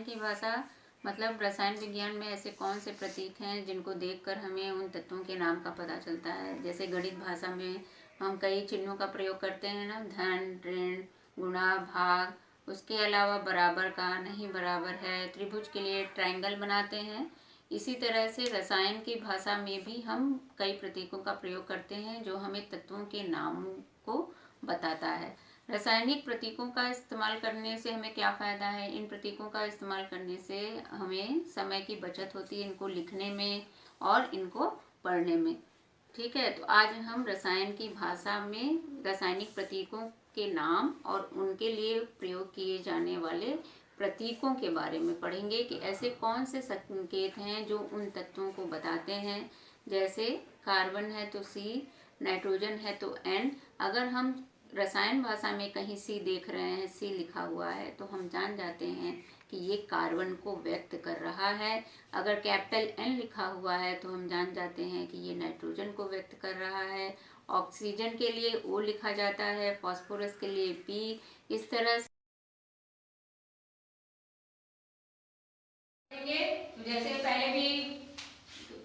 की भाषा मतलब रसायन विज्ञान में ऐसे कौन से प्रतीक हैं जिनको देखकर हमें उन तत्वों के नाम का पता चलता है। जैसे गणित भाषा में हम कई चिन्हों का प्रयोग करते हैं ना, धन, ऋण, गुणा, भाग। उसके अलावा बराबर का, नहीं बराबर है, त्रिभुज के लिए ट्रायंगल बनाते हैं। इसी तरह से रसायन की भाषा में भी हम कई प्रतीकों का प्रयोग करते हैं जो हमें तत्वों के नाम को बताता है। रासायनिक प्रतीकों का इस्तेमाल करने से हमें क्या फ़ायदा है? इन प्रतीकों का इस्तेमाल करने से हमें समय की बचत होती है, इनको लिखने में और इनको पढ़ने में। ठीक है, तो आज हम रसायन की भाषा में रासायनिक प्रतीकों के नाम और उनके लिए प्रयोग किए जाने वाले प्रतीकों के बारे में पढ़ेंगे कि ऐसे कौन से संकेत हैं जो उन तत्वों को बताते हैं। जैसे कार्बन है तो सी, नाइट्रोजन है तो एन। अगर हम रसायन भाषा में कहीं सी देख रहे हैं, सी लिखा हुआ है, तो हम जान जाते हैं कि ये कार्बन को व्यक्त कर रहा है। अगर कैपिटल एन लिखा हुआ है तो हम जान जाते हैं कि ये नाइट्रोजन को व्यक्त कर रहा है। ऑक्सीजन के लिए ओ लिखा जाता है, फास्फोरस के लिए पी। इस तरह से तो जैसे पहले भी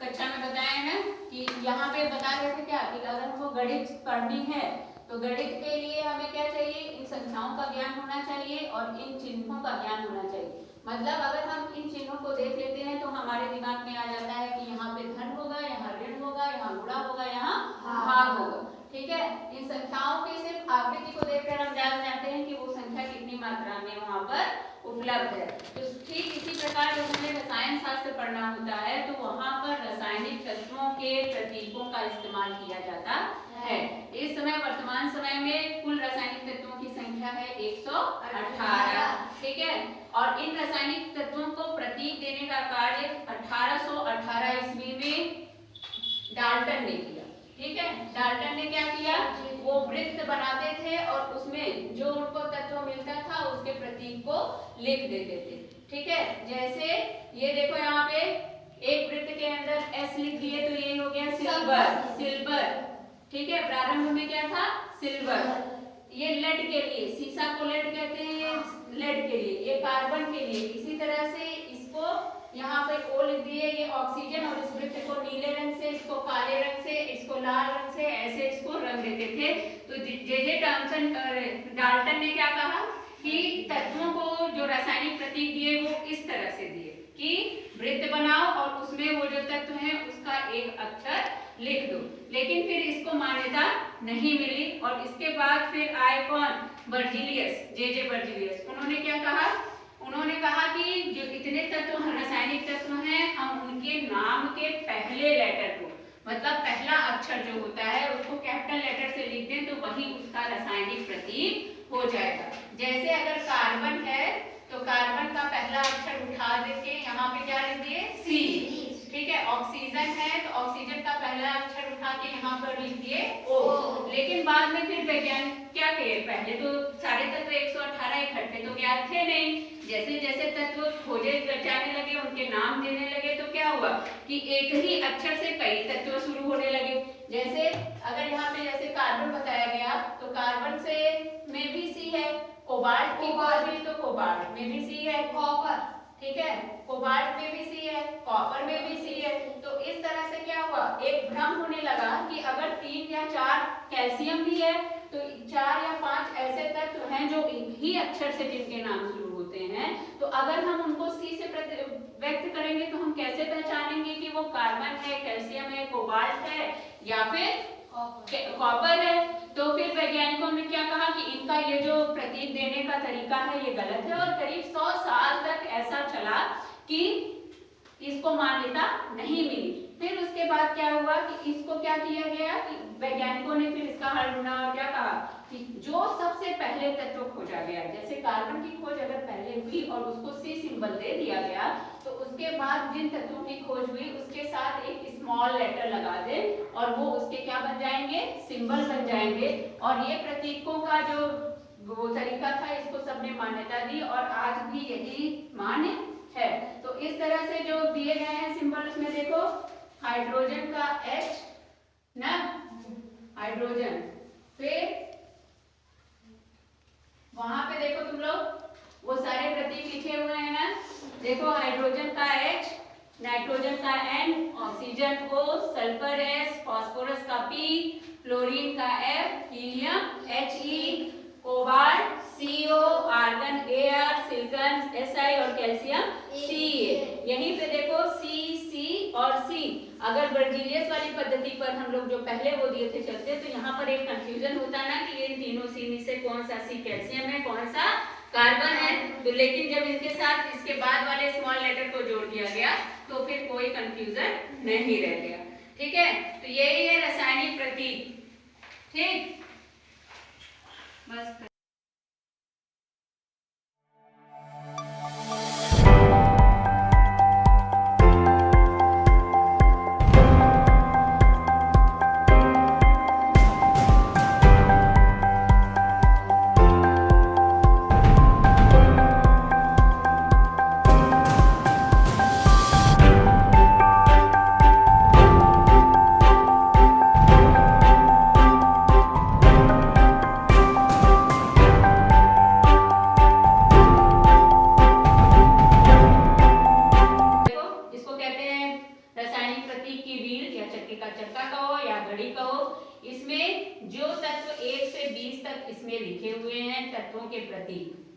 कक्षा में बताया ना कि यहाँ पे बता रहे थे क्या कि अगर हमको गणित पढ़नी है तो गणित के लिए हमें क्या चाहिए, इन संख्याओं का ज्ञान होना चाहिए और इन चिन्हों का ज्ञान होना चाहिए। मतलब अगर हम इन चिन्हों को देख लेते हैं तो हमारे दिमाग में आ जाता है कि यहाँ पे धन होगा, यहाँ ऋण होगा, यहाँ गुणा होगा, यहाँ भाग होगा। ठीक है, इन संख्याओं के सिर्फ आकृति को देखकर हम जान जाते हैं कि वो संख्या कितनी मात्रा में वहां पर उपलब्ध है। तो ठीक इसी प्रकार जब हमें रसायन शास्त्र पढ़ना होता है तो वहां पर रासायनिक तत्वों के प्रतीकों का इस्तेमाल किया जाता है। इस समय वर्तमान समय में कुल रासायनिक तत्वों की संख्या है 118। ठीक है, और इन रासायनिक तत्वों को प्रतीक देने का कार्य 1818 ईस्वी में डाल्टन ने किया। ठीक है, डाल्टन ने क्या किया, वो वृत्त बनाते थे और उसमें जो उनको तत्व मिलता था उसके प्रतीक को लिख देते थे। ठीक है, जैसे ये देखो यहाँ पे एक वृत्त के अंदर एस लिख दिए तो ये हो गया सिल्वर, सिल्वर। ठीक है, प्रारंभ में क्या था, सिल्वर। ये लेड के लिए, सीसा को लेड कहते हैं, लेड के लिए, ये कार्बन के लिए। इसी तरह से इसको यहाँ पे ओ लिख दिए, ये ऑक्सीजन, और इस वृत्त को नीले रंग से, इसको काले रंग से, इसको लाल रंग से, ऐसे इसको रंग देते थे। तो जे थॉमसन डाल्टन ने क्या कहा कि तत्वों को जो रासायनिक प्रतीक दिए वो इस तरह से दिए कि वृत्त बनाओ और उसमें वो जो तत्व है उसका एक अक्षर लिख दो। लेकिन फिर इसको मान्यता नहीं मिली और इसके बाद फिर आए कौन, बर्जीलियस, जे बर्जीलियस। उन्होंने क्या कहा, उन्होंने कहा कि जो इतने तत्व रासायनिक तत्व हैं हम उनके नाम के पहले लेटर को, मतलब पहला अक्षर जो होता है उसको कैपिटल लेटर से लिख दें तो वही उसका रासायनिक प्रतीक हो जाएगा। जैसे अगर कार्बन है तो कार्बन का पहला अक्षर उठा देके यहाँ पे क्या लिख दिए, सी। ठीक है, ऑक्सीजन है तो ऑक्सीजन का पहला अक्षर उठा के यहाँ पर लिख दिए ओ। लेकिन बाद में फिर वैज्ञानिक क्या किए, पहले तो सारे तत्व 118 इकट्ठे तो ज्ञात थे नहीं। जैसे जैसे तत्व खोजे जाने लगे, उनके नाम देने लगे तो क्या हुआ कि एक ही अक्षर से कई तत्व शुरू होने लगे। जैसे अगर यहाँ पे जैसे कार्बन बताया गया तो कार्बन से में भी सी है, कोबाल्ट की बात हुई तो कोबाल्ट में भी सी है, कॉपर, ठीक है, कोबाल्ट में भी सी है, कॉपर में भी सी है। तो इस तरह से क्या हुआ, एक भ्रम होने लगा कि अगर 3 या 4 कैल्शियम भी है तो 4 या 5 ऐसे तत्व हैं जो एक ही अक्षर से जिनके नाम शुरू होते हैं। तो अगर हम उनको सी से व्यक्त करेंगे तो हम कैसे पहचानेंगे कि वो कार्बन है, कैल्शियम है, कोबाल्ट है या फिर कॉपर है। तो फिर वैज्ञानिकों ने क्या कहा कि इनका ये जो प्रतीक देने का तरीका है ये गलत है और करीब 100 साल तक ऐसा चला कि इसको मान्यता नहीं मिली। फिर उसके बाद क्या हुआ कि इसको क्या किया गया कि वैज्ञानिकों ने फिर इसका हल ढूंढा और क्या कहा कि जो सबसे पहले तत्व खोजा गया, जैसे कार्बन की खोज अगर पहले हुई और उसको सी सिंबल दे दिया गया तो उसके बाद जिन तत्वों की खोज हुई उसके साथ एक स्मॉल लेटर लगा दे और वो उसके क्या बन जाएंगे, सिंबल बन जाएंगे। और ये प्रतीकों का जो वो तरीका था इसको सबने मान्यता दी और आज भी यही मान्य है। तो इस तरह से जो दिए गए हैं सिंबल, उसमें देखो हाइड्रोजन का H ना, हाइड्रोजन, फिर वहां पे देखो तुम लोग वो सारे प्रतीक लिखे हुए हैं ना। देखो हाइड्रोजन का H, नाइट्रोजन का N, oxygen O, sulphur S, phosphorus का P, फ्लोरीन का F, helium He, cobalt CO, argon Ar, silicon Si और कैल्शियम Ca। यहीं पे देखो C और C। अगर बर्जीलियस वाली पद्धति पर हम लोग जो पहले वो दिए थे चलते, तो यहाँ पर एक कंफ्यूजन होता ना कि ये तीनों C में से कौन सा C कैल्शियम है, कौन सा कार्बन है। तो लेकिन जब इनके साथ इसके बाद वाले स्मॉल लेटर को जोड़ दिया गया तो फिर कोई कंफ्यूजन नहीं रह गया। ठीक है, तो यही है रासायनिक प्रतीक। ठीक, बस।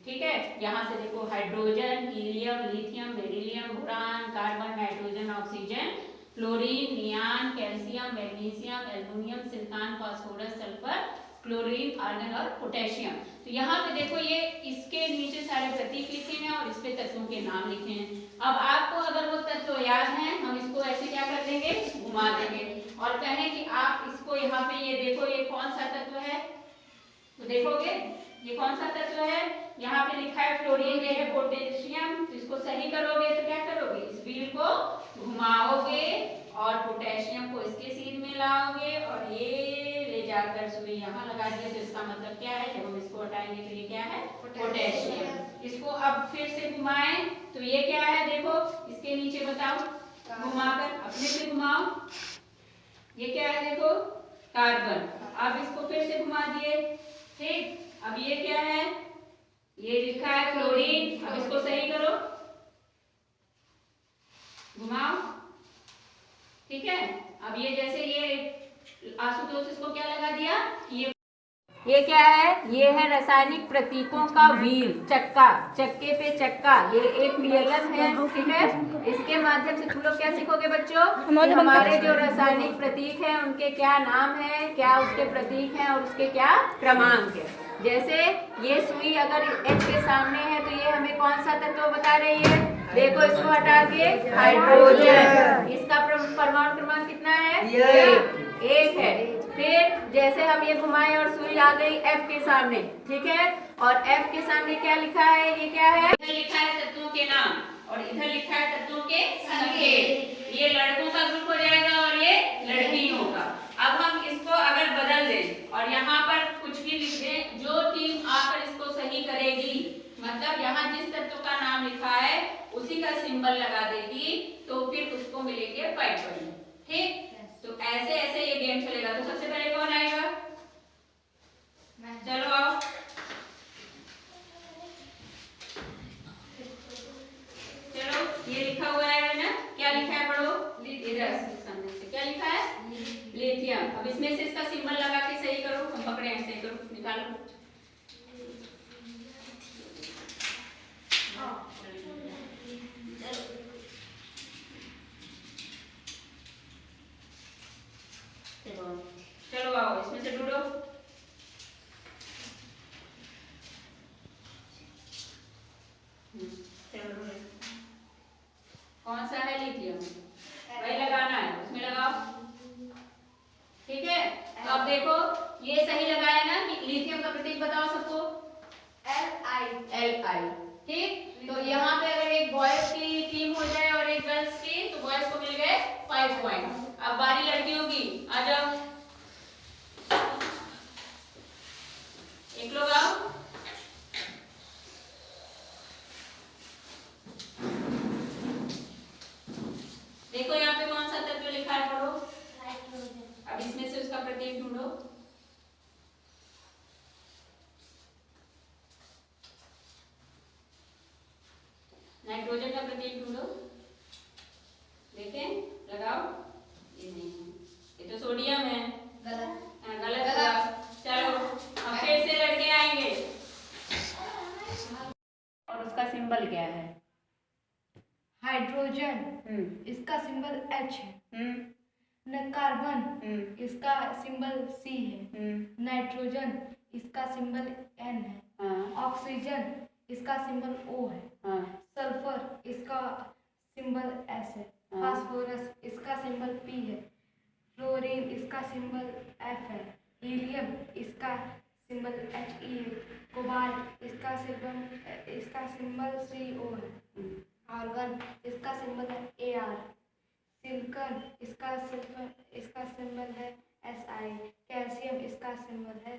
ठीक है, यहाँ से देखो hydrogen, helium, lithium, beryllium, boron, carbon, nitrogen, oxygen, fluorine, neon, calcium, magnesium, aluminium, silicon, phosphorus, sulphur, chlorine, argon और पोटेशियम। तो यहाँ पे देखो ये इसके नीचे सारे प्रतीक लिखे हैं और इस पे तत्वों के नाम लिखे हैं। अब आपको अगर वो तत्व याद हैं, हम इसको ऐसे क्या कर देंगे, घुमा देंगे और कहें कि आप इसको यहाँ पे ये देखो ये कौन सा तत्व है, तो देखोगे ये कौन सा तत्व है, यहाँ पे लिखा है फ्लोरीन, ये है पोटेशियम। तो इसको सही करोगे तो क्या करोगे, इस व्हील को घुमाओगे और पोटेशियम को इसके सीध में लाओगे और ये ले जाकर सुई यहाँ लगा दिए। तो इसका मतलब क्या है, जब हम इसको हटाएंगे तो ये क्या है, पोटेशियम। इसको अब फिर से घुमाएं तो ये क्या है, देखो इसके नीचे बताओ, घुमाकर अपने से घुमाओ, ये क्या है देखो, कार्बन। अब इसको फिर से घुमा दिए, ठीक। अब ये क्या है, ये लिखा है क्लोरीन। अब इसको सही करो, घुमाओ, ठीक है। अब ये जैसे ये आशुतोष इसको क्या लगा दिया, ये क्या है, ये है रासायनिक प्रतीकों का व्हील, चक्का, चक्के पे चक्का। ये एक पीएलएम है, ठीक है। इसके माध्यम से तुम लोग क्या सीखोगे बच्चों, हमारे जो रासायनिक प्रतीक हैं उनके क्या नाम है, क्या उसके प्रतीक हैं और उसके क्या क्रमांक है। जैसे ये सुई अगर H के सामने है तो ये हमें कौन सा तत्व बता रही है, देखो इसको हटा के हाइड्रोजन। इसका परमाणु क्रमांक कितना है, एक है। फिर जैसे हम ये घुमाए और सुई आ गई F के सामने, ठीक है, और F के सामने क्या लिखा है, ये क्या है, इधर लिखा है तत्वों के नाम और इधर लिखा है तत्वों के संकेत। ये लड़कों का ग्रुप हो जाएगा और ये लड़कियों का। अब हम इसको अगर बदल दें और यहाँ पर कुछ भी लिख दें, जो टीम आकर इसको सही करेगी, मतलब यहाँ जिस तत्व का नाम लिखा है उसी का सिंबल लगा देगी, तो फिर उसको मिलेंगे 5 पॉइंट। ठीक, तो ऐसे ऐसे ये गेम चलेगा। तो सबसे पहले कौन आएगा, चलो आओ, चलो ये लिखा हुआ है ना, क्या लिखा है पढ़ो, इधर सामने से क्या लिखा है, लिथियम। अब इसमें से इसका सिंबल लगा के सही करो, हम पकड़े हैं, सही करो, निकालो। चलो आओ, इसमें से ढूंढो, कौन सा है, लिथियम, वही लगाना है, उसमें लगाओ, ठीक है। तो अब देखो ये सही लगाया ना, कि लिथियम का प्रतीक बताओ सबको, Li, ठीक। तो यहाँ पे अगर एक बॉयज की टीम हो जाए और एक गर्ल्स की, तो बॉयज को मिल गए 5 पॉइंट। अब बारी लड़कियों की, आ जाओ, एक लोग आओ, देखो यहाँ पे कौन सा तत्व लिखा है, पढ़ो। अब इसमें से उसका प्रतीक ढूंढो, इसका सिंबल H है। हम्म कार्बन इसका सिंबल C है। नाइट्रोजन इसका सिंबल N है। हाँ। ऑक्सीजन इसका सिंबल O है। हाँ। सल्फर इसका सिंबल S है। हाँ। फास्फोरस इसका सिंबल P है। फ्लोरीन इसका सिंबल F है। हीलियम इसका सिंबल He है। कोबाल्ट इसका सिंबल CO है। आर्गन इसका सिंबल है Ar। सिलिकॉन इसका सिंबल है Si। कैल्शियम इसका सिंबल है